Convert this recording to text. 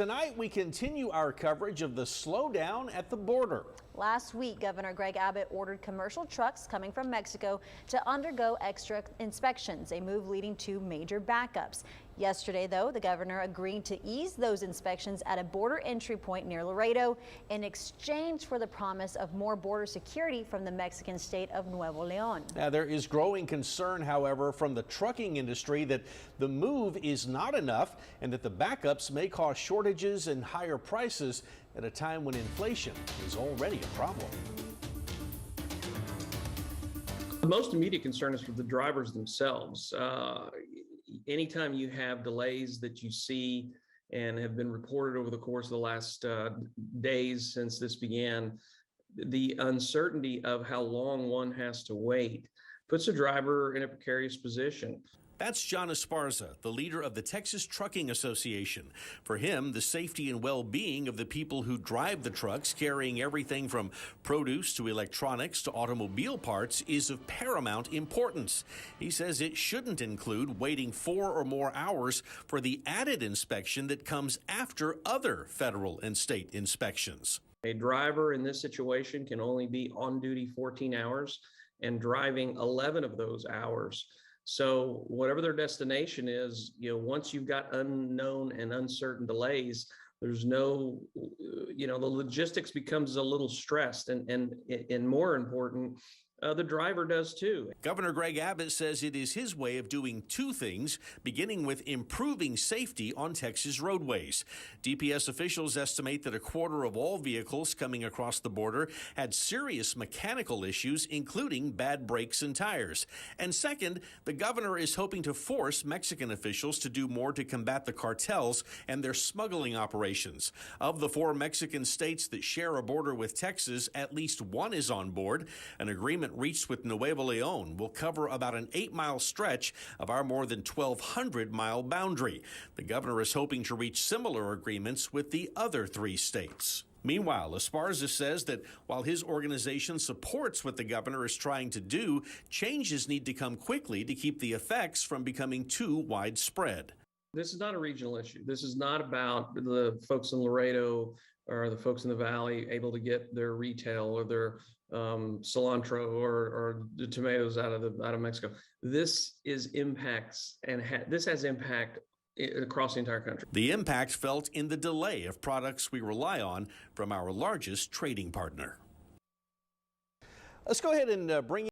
Tonight, we continue our coverage of the slowdown at the border. Last week, Governor Greg Abbott ordered commercial trucks coming from Mexico to undergo extra inspections, a move leading to major backups. Yesterday, though, the governor agreed to ease those inspections at a border entry point near Laredo in exchange for the promise of more border security from the Mexican state of Nuevo León. Now, there is growing concern, however, from the trucking industry that the move is not enough and that the backups may cause shortages and higher prices at a time when inflation is already a problem. The most immediate concern is for the drivers themselves. Anytime you have delays that you see and have been reported over the course of the last days since this began, the uncertainty of how long one has to wait puts a driver in a precarious position. That's John Esparza, the leader of the Texas Trucking Association. For him, the safety and well-being of the people who drive the trucks carrying everything from produce to electronics to automobile parts is of paramount importance. He says it shouldn't include waiting 4 or more hours for the added inspection that comes after other federal and state inspections. A driver in this situation can only be on duty 14 hours and driving 11 of those hours. So whatever their destination is, once you've got unknown and uncertain delays, there's no, the logistics becomes a little stressed and more important, the driver does too. Governor Greg Abbott says it is his way of doing two things, beginning with improving safety on Texas roadways. DPS officials estimate that a quarter of all vehicles coming across the border had serious mechanical issues, including bad brakes and tires. And second, the governor is hoping to force Mexican officials to do more to combat the cartels and their smuggling operations. Of the 4 Mexican states that share a border with Texas, at least one is on board. An agreement reached with Nuevo León will cover about an 8-mile stretch of our more than 1,200-mile boundary. The governor is hoping to reach similar agreements with the other 3 states. Meanwhile, Esparza says that while his organization supports what the governor is trying to do, changes need to come quickly to keep the effects from becoming too widespread. This is not a regional issue. This is not about the folks in Laredo or the folks in the valley able to get their retail or their cilantro or the tomatoes out of Mexico. This is impacts and this has impact across the entire country. The impact felt in the delay of products we rely on from our largest trading partner. Let's go ahead and bring